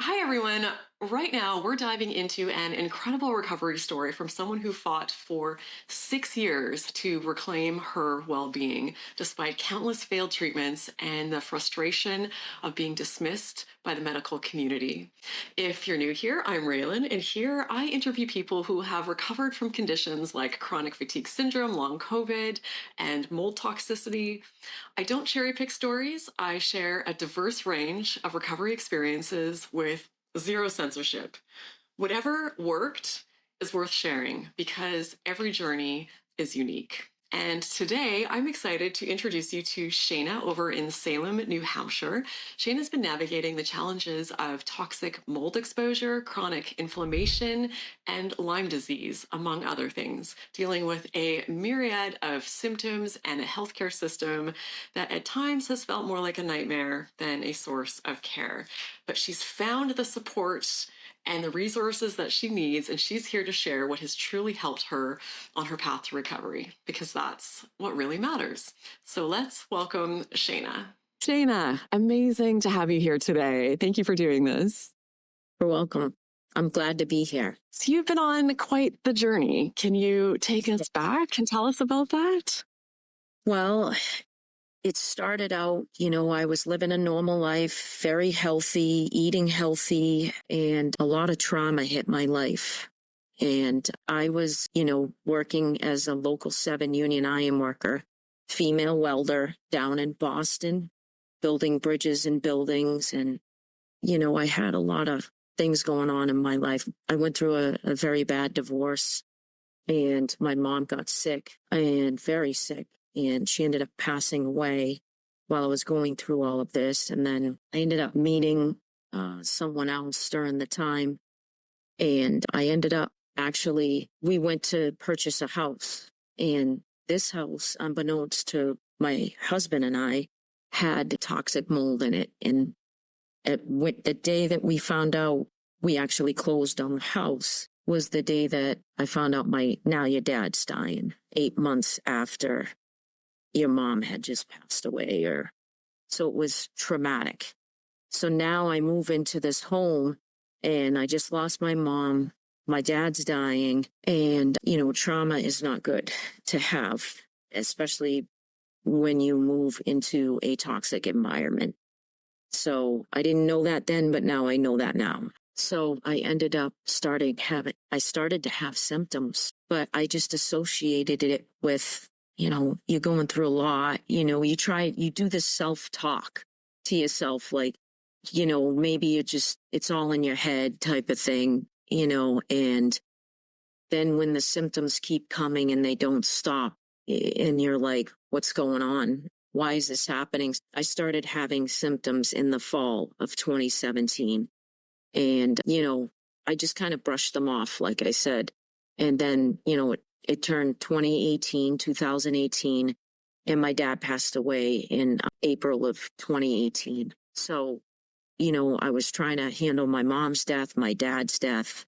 Hi, everyone. Right now, we're diving into an incredible recovery story from someone who fought for 6 years to reclaim her well being, despite countless failed treatments and the frustration of being dismissed by the medical community. If you're new here, I'm Raelan, and here I interview people who have recovered from conditions like chronic fatigue syndrome, long COVID, and mold toxicity. I don't cherry pick stories. I share a diverse range of recovery experiences with zero censorship. Whatever worked is worth sharing because every journey is unique. And today I'm excited to introduce you to Shana over in Salem, New Hampshire. Shana's been navigating the challenges of toxic mold exposure, chronic inflammation, and Lyme disease, among other things, dealing with a myriad of symptoms and a healthcare system that at times has felt more like a nightmare than a source of care. But she's found the support and the resources that she needs, and she's here to share what has truly helped her on her path to recovery, because that's what really matters. So let's welcome Shana. Shana, amazing to have you here today. Thank you for doing this. You're welcome. I'm glad to be here. So you've been on quite the journey. Can you take us back and tell us about that? Well, it started out, I was living a normal life, very healthy, eating healthy, and a lot of trauma hit my life. And I was, working as a local 7 union iron worker, female welder down in Boston, building bridges and buildings. And, I had a lot of things going on in my life. I went through a very bad divorce, and my mom got sick and very sick. And she ended up passing away while I was going through all of this. And then I ended up meeting someone else during the time. And I ended up we went to purchase a house. And this house, unbeknownst to my husband and I, had toxic mold in it. And the day that we found out we actually closed on the house was the day that I found out now your dad's dying, 8 months after your mom had just passed away. So it was traumatic. So now I move into this home and I just lost my mom. My dad's dying, and, trauma is not good to have, especially when you move into a toxic environment. So I didn't know that then, but now I know that now. So I ended up I started to have symptoms, but I just associated it with, you're going through a lot, you do this self-talk to yourself, like, maybe it's all in your head type of thing, and then when the symptoms keep coming and they don't stop and you're like, what's going on? Why is this happening? I started having symptoms in the fall of 2017. And, I just kind of brushed them off, like I said. And then, it turned 2018, and my dad passed away in April of 2018. So, I was trying to handle my mom's death, my dad's death,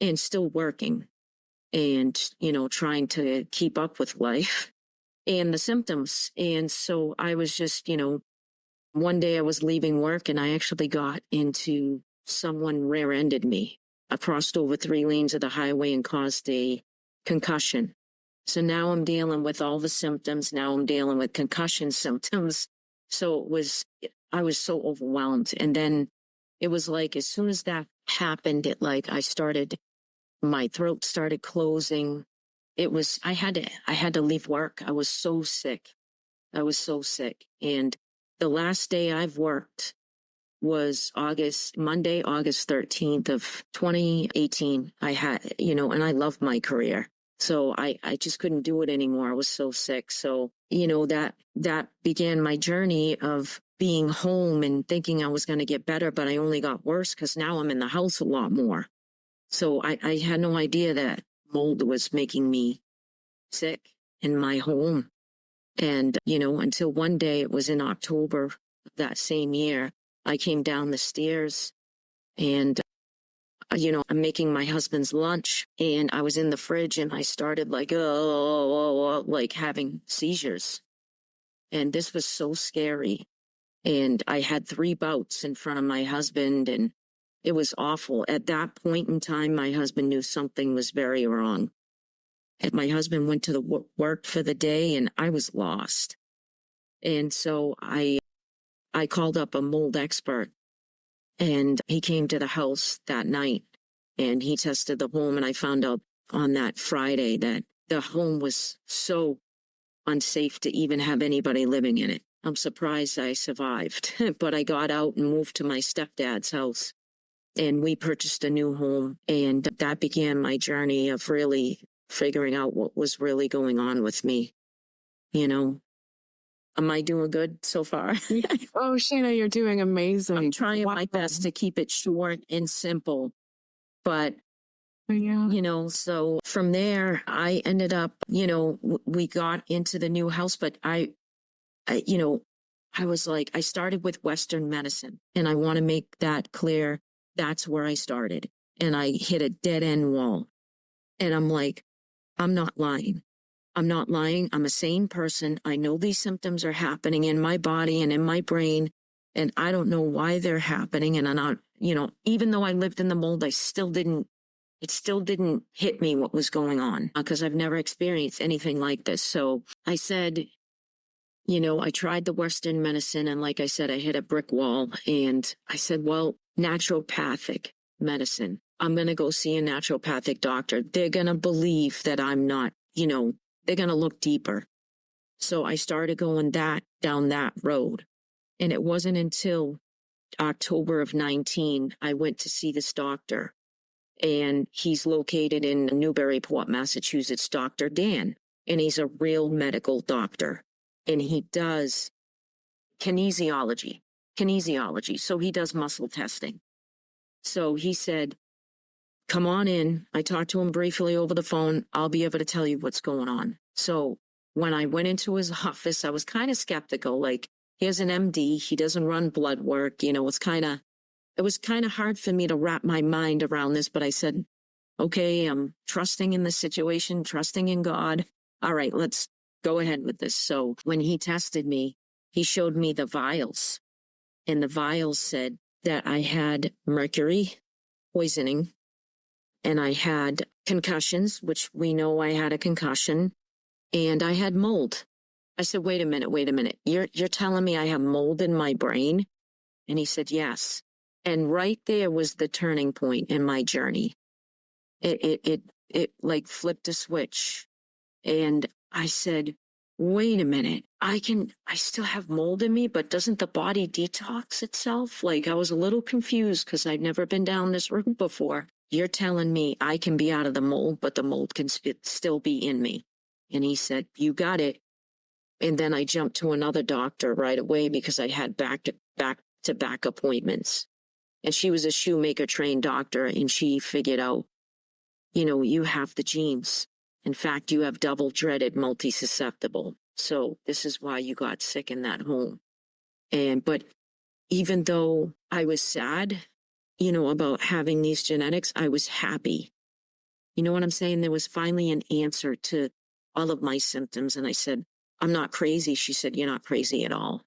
and still working and, trying to keep up with life and the symptoms. And so I was just, one day I was leaving work and I actually got into someone rear-ended me. I crossed over 3 lanes of the highway and caused a concussion. So now I'm dealing with all the symptoms. Now I'm dealing with concussion symptoms. So I was so overwhelmed. And then it was like, as soon as that happened, my throat started closing. I had to leave work. I was so sick. And the last day I've worked was Monday, August 13th of 2018. And I loved my career. So I just couldn't do it anymore. I was so sick. So, that began my journey of being home and thinking I was going to get better, but I only got worse because now I'm in the house a lot more. So I had no idea that mold was making me sick in my home. And, until one day, it was in October of that same year, I came down the stairs and, I'm making my husband's lunch and I was in the fridge and I started like having seizures. And this was so scary. And I had 3 bouts in front of my husband, and It was awful. At that point in time, my husband knew something was very wrong. And my husband went to the work for the day and I was lost. And so I called up a mold expert and he came to the house that night and he tested the home, and I found out on that Friday that the home was so unsafe to even have anybody living in it. I'm surprised I survived, but I got out and moved to my stepdad's house and we purchased a new home, and that began my journey of really figuring out what was really going on with me. You know, am I doing good so far? Oh, Shana, you're doing amazing. I'm trying my best to keep it short and simple, but Yeah. you know, so from there, I ended up, you know, we got into the new house, but you know, I was like, I started with Western medicine, and I want to make that clear. That's where I started, and I hit a dead end wall. And I'm like, I'm not lying. I'm not lying. I'm a sane person. I know these symptoms are happening in my body and in my brain, and I don't know why they're happening. And I'm not, you know, even though I lived in the mold, it still didn't hit me what was going on because I've never experienced anything like this. So I said, you know, I tried the Western medicine, and like I said, I hit a brick wall, and I said, well, naturopathic medicine. I'm going to go see a naturopathic doctor. They're going to believe that I'm not, you know, they're going to look deeper. So I started going down that road. And it wasn't until October of 19, I went to see this doctor, and he's located in Newburyport, Massachusetts, Dr. Dan, and he's a real medical doctor, and he does kinesiology. So he does muscle testing. So he said, come on in. I talked to him briefly over the phone. I'll be able to tell you what's going on. So when I went into his office, I was kind of skeptical. Like, here's an MD. He doesn't run blood work. You know, it was kind of hard for me to wrap my mind around this, but I said, okay, I'm trusting in the situation, trusting in God. All right, let's go ahead with this. So when he tested me, he showed me the vials, and the vials said that I had mercury poisoning, and I had concussions, which we know I had a concussion, and I had mold. I said, wait a minute. You're telling me I have mold in my brain? And he said, yes. And right there was the turning point in my journey. It like flipped a switch. And I said, wait a minute, I still have mold in me, but doesn't the body detox itself? Like, I was a little confused because I'd never been down this route before. You're telling me I can be out of the mold, but the mold can still be in me. And he said, you got it. And then I jumped to another doctor right away because I had back-to-back appointments. And she was a Shoemaker trained doctor, and she figured out, you know, you have the genes. In fact, you have double dreaded multi-susceptible. So this is why you got sick in that home. But even though I was sad, you know, about having these genetics, I was happy. You know what I'm saying? There was finally an answer to all of my symptoms. And I said, I'm not crazy. She said, you're not crazy at all.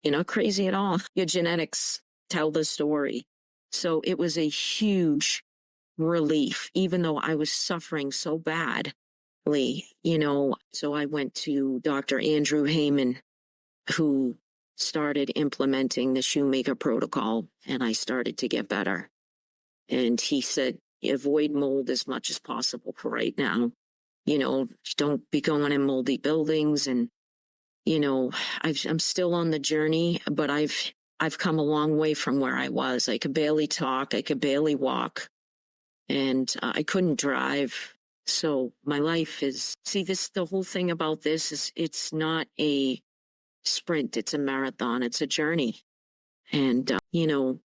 You're not crazy at all. Your genetics tell the story. So it was a huge relief, even though I was suffering so badly, you know. So I went to Dr. Andrew Heyman, who started implementing the Shoemaker protocol, and I started to get better. And he said, avoid mold as much as possible for right now. You know, don't be going in moldy buildings. And, you know, I'm still on the journey, but I've come a long way from where I was. I could barely talk. I could barely walk. And I couldn't drive. So my life is, the whole thing about this is it's not a sprint. It's a marathon. It's a journey. And, you know,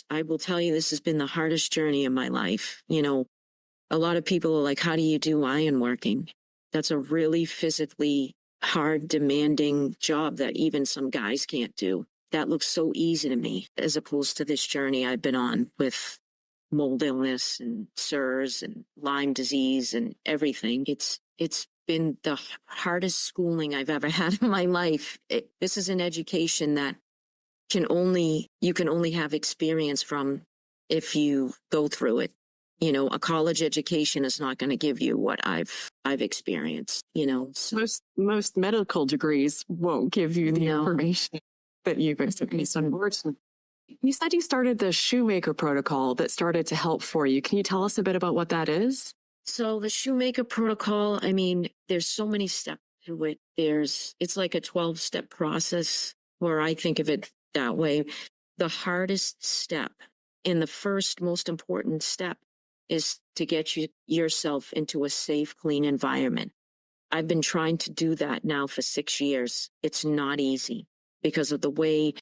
I will tell you, this has been the hardest journey of my life. You know, a lot of people are like, how do you do iron working? That's a really physically hard, demanding job that even some guys can't do. That looks so easy to me, as opposed to this journey I've been on with mold illness and CIRS and Lyme disease and everything. It's been the hardest schooling I've ever had in my life. This is an education that you can only have experience from if you go through it. You know, a college education is not going to give you what I've experienced, you know. So. Most medical degrees won't give you the No. information that you've experienced, unfortunately. You said you started the Shoemaker protocol that started to help for you. Can you tell us a bit about what that is? So the Shoemaker protocol, I mean, there's so many steps to it. It's like a 12-step process, where I think of it that way. The hardest step and the first most important step is to get yourself into a safe, clean environment. I've been trying to do that now for 6 years. It's not easy because of the way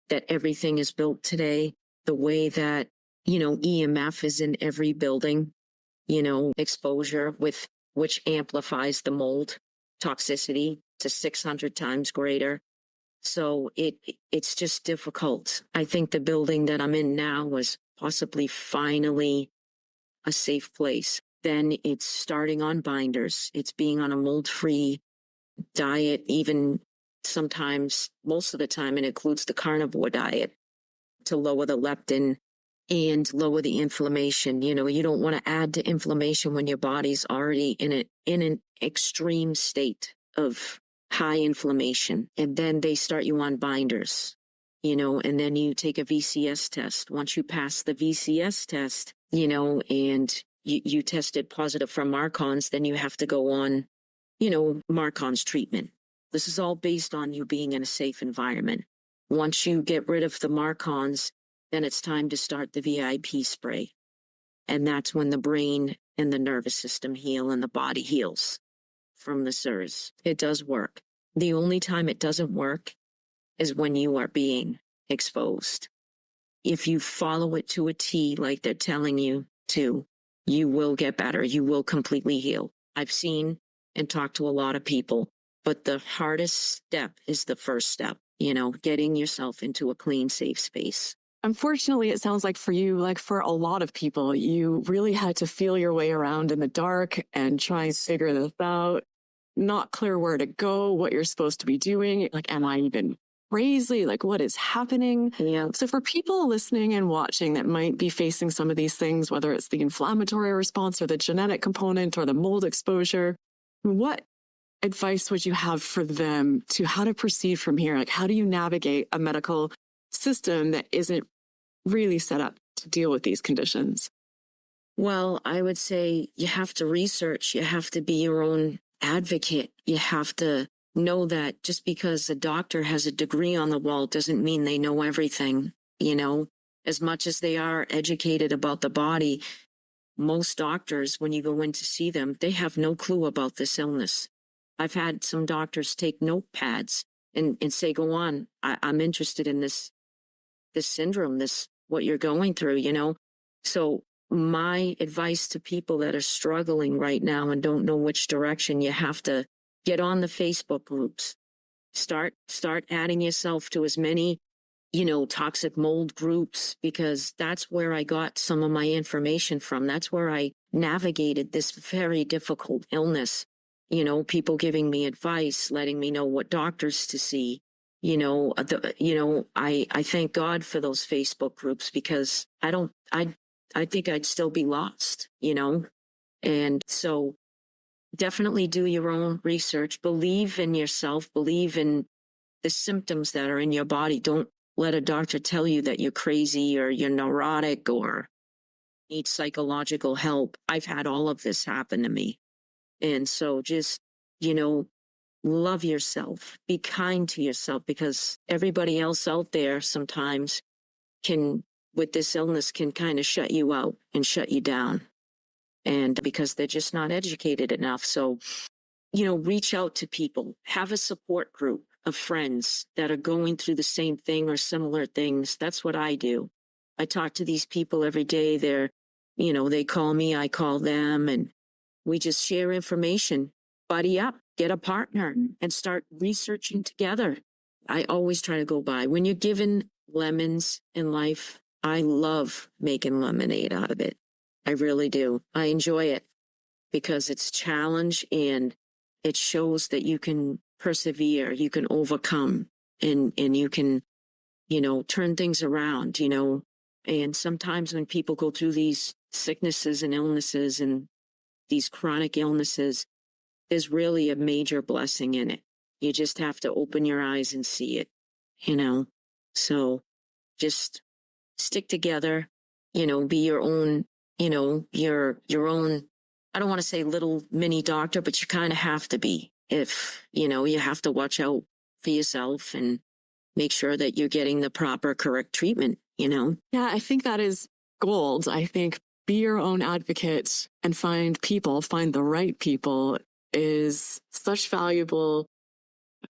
that everything is built today, the way that, you know, EMF is in every building, you know, exposure with which amplifies the mold toxicity to 600 times greater. So it's just difficult. I think the building that I'm in now was possibly finally a safe place. Then it's starting on binders. It's being on a mold-free diet, even sometimes, most of the time, it includes the carnivore diet to lower the leptin and lower the inflammation. You know, you don't want to add to inflammation when your body's already in an extreme state of high inflammation. And then they start you on binders, you know, and then you take a VCS test. Once you pass the VCS test, you know, and you tested positive for Marcon's, then you have to go on, you know, Marcon's treatment. This is all based on you being in a safe environment. Once you get rid of the Marcon's, then it's time to start the VIP spray. And that's when the brain and the nervous system heal and the body heals from the CIRS. It does work. The only time it doesn't work is when you are being exposed. If you follow it to a T like they're telling you to, you will get better. You will completely heal. I've seen and talked to a lot of people, but the hardest step is the first step, you know, getting yourself into a clean, safe space. Unfortunately, it sounds like for you, like for a lot of people, you really had to feel your way around in the dark and try and figure this out. Not clear where to go, what you're supposed to be doing. Like, am I even crazy? Like, what is happening? Yeah. So for people listening and watching that might be facing some of these things, whether it's the inflammatory response or the genetic component or the mold exposure, what advice would you have for them to how to proceed from here? Like, how do you navigate a medical system that isn't really set up to deal with these conditions? Well, I would say you have to research. You have to be your own advocate. You have to know that just because a doctor has a degree on the wall doesn't mean they know everything. You know, as much as they are educated about the body, most doctors, when you go in to see them, they have no clue about this illness. I've had some doctors take notepads and say, go on, I'm interested in this syndrome, what you're going through, you know? So my advice to people that are struggling right now and don't know which direction, you have to get on the Facebook groups. Start adding yourself to as many, you know, toxic mold groups, because that's where I got some of my information from. That's where I navigated this very difficult illness. You know, people giving me advice, letting me know what doctors to see. You know, I thank God for those Facebook groups, because I think I'd still be lost, you know? And so definitely do your own research, believe in yourself, believe in the symptoms that are in your body. Don't let a doctor tell you that you're crazy or you're neurotic or need psychological help. I've had all of this happen to me. And so just, you know, love yourself, be kind to yourself, because everybody else out there sometimes with this illness, can kind of shut you out and shut you down. And because they're just not educated enough. So, you know, reach out to people, have a support group of friends that are going through the same thing or similar things. That's what I do. I talk to these people every day. You know, they call me, I call them, and we just share information. Buddy up, get a partner, and start researching together. I always try to go by. When you're given lemons in life, I love making lemonade out of it. I really do. I enjoy it because it's challenge and it shows that you can persevere, you can overcome, and you can turn things around, And sometimes when people go through these sicknesses and illnesses and these chronic illnesses, there's really a major blessing in it. You just have to open your eyes and see it. So just stick together, be your own, your own, I don't want to say little mini doctor, but you kind of have to be if, you have to watch out for yourself and make sure that you're getting the proper, correct treatment, Yeah, I think that is gold. I think be your own advocate and find the right people is such valuable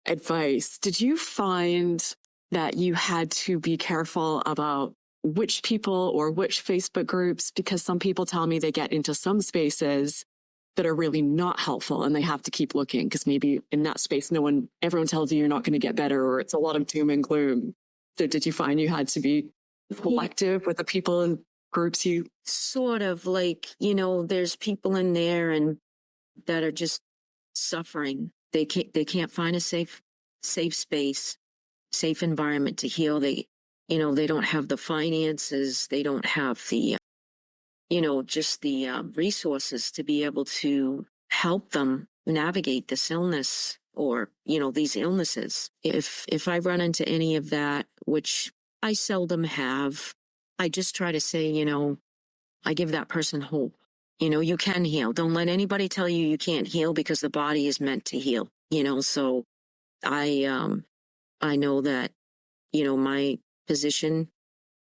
advice. Did you find that you had to be careful about which people or which Facebook groups? Because some people tell me they get into some spaces that are really not helpful and they have to keep looking because maybe in that space, everyone tells you you're not going to get better or it's a lot of doom and gloom. So did you find you had to be selective with the people and groups you? Sort of like, there's people in there and that are just suffering. They can't find a safe space, safe environment to heal. They don't have the finances. They don't have the, just the resources to be able to help them navigate this illness or, these illnesses. If I run into any of that, which I seldom have, I just try to say, I give that person hope. You can heal. Don't let anybody tell you you can't heal because the body is meant to heal, so I know that, my position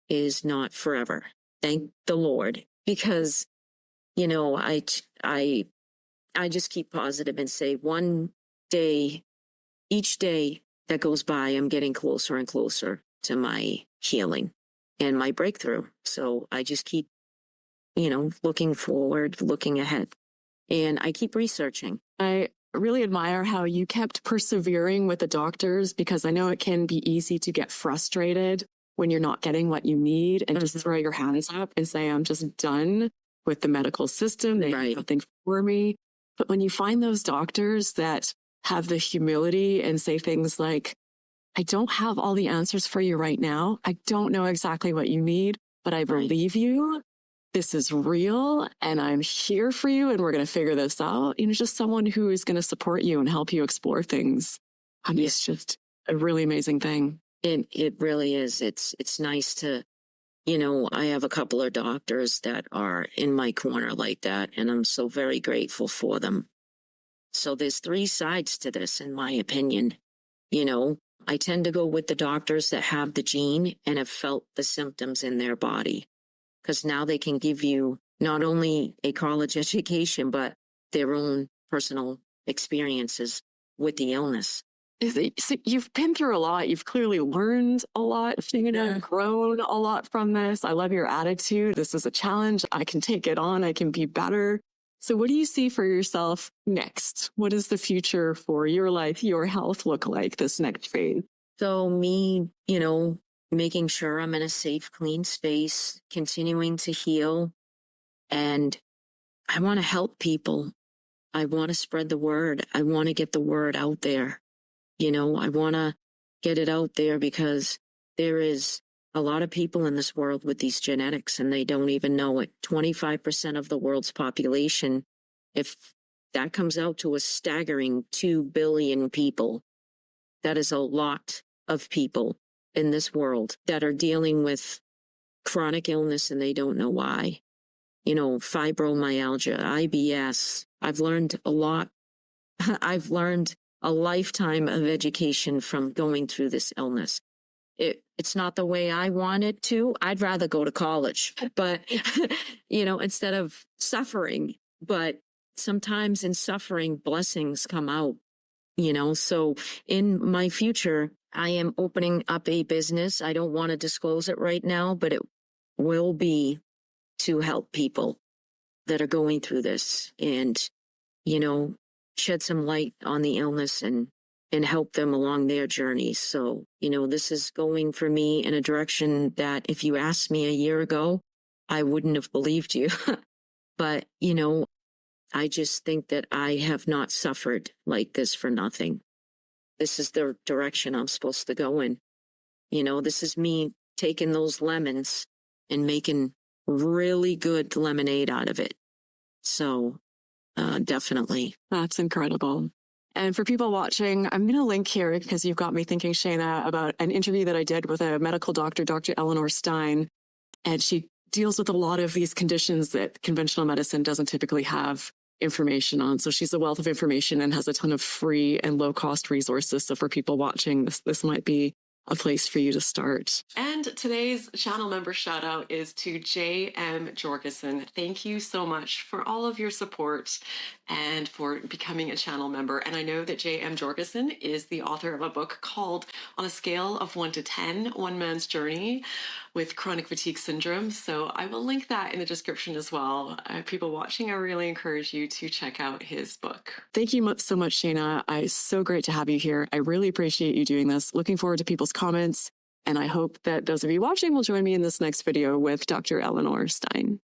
is not forever. Thank the Lord, because, I just keep positive and say each day that goes by, I'm getting closer and closer to my healing and my breakthrough. So I just keep, looking forward, looking ahead, and I keep researching. I really admire how you kept persevering with the doctors because I know it can be easy to get frustrated when you're not getting what you need and just throw your hands up and say, I'm just done with the medical system. They have nothing for me. But when you find those doctors that have the humility and say things like, I don't have all the answers for you right now. I don't know exactly what you need, but I believe you. This is real and I'm here for you and we're going to figure this out. Just someone who is going to support you and help you explore things. I mean, it's just a really amazing thing. It really is. It's nice to, I have a couple of doctors that are in my corner like that, and I'm so very grateful for them. So there's three sides to this, in my opinion. I tend to go with the doctors that have the gene and have felt the symptoms in their body, because now they can give you not only a college education, but their own personal experiences with the illness. So you've been through a lot. You've clearly learned a lot, grown a lot from this. I love your attitude. This is a challenge. I can take it on. I can be better. So what do you see for yourself next? What does the future for your life, your health look like this next phase? So me, making sure I'm in a safe, clean space, continuing to heal. And I want to help people. I want to spread the word. I want to get the word out there. I want to get it out there because there is a lot of people in this world with these genetics and they don't even know it. 25% of the world's population, if that comes out to a staggering 2 billion people, that is a lot of people in this world that are dealing with chronic illness and they don't know why. Fibromyalgia, IBS. I've learned a lot. I've learned a lifetime of education from going through this illness. It's not the way I wanted to. I'd rather go to college, but, instead of suffering. But sometimes in suffering, blessings come out, So in my future, I am opening up a business. I don't want to disclose it right now, but it will be to help people that are going through this and, shed some light on the illness and help them along their journeys. So, this is going for me in a direction that if you asked me a year ago, I wouldn't have believed you. But, I just think that I have not suffered like this for nothing. This is the direction I'm supposed to go in. You know, this is me taking those lemons and making really good lemonade out of it. So definitely. That's incredible. And for people watching, I'm going to link here because you've got me thinking, Shana, about an interview that I did with a medical doctor, Dr. Eleanor Stein. And she deals with a lot of these conditions that conventional medicine doesn't typically have information on. So she's a wealth of information and has a ton of free and low cost resources. So for people watching, this might be a place for you to start. And today's channel member shout out is to J.M. Jorgensen. Thank you so much for all of your support and for becoming a channel member. And I know that J.M. Jorgensen is the author of a book called On a Scale of 1 to 10, One Man's Journey with Chronic Fatigue Syndrome. So I will link that in the description as well. People watching, I really encourage you to check out his book. Thank you so much, Shana. It's so great to have you here. I really appreciate you doing this. Looking forward to people's comments. And I hope that those of you watching will join me in this next video with Dr. Eleanor Stein.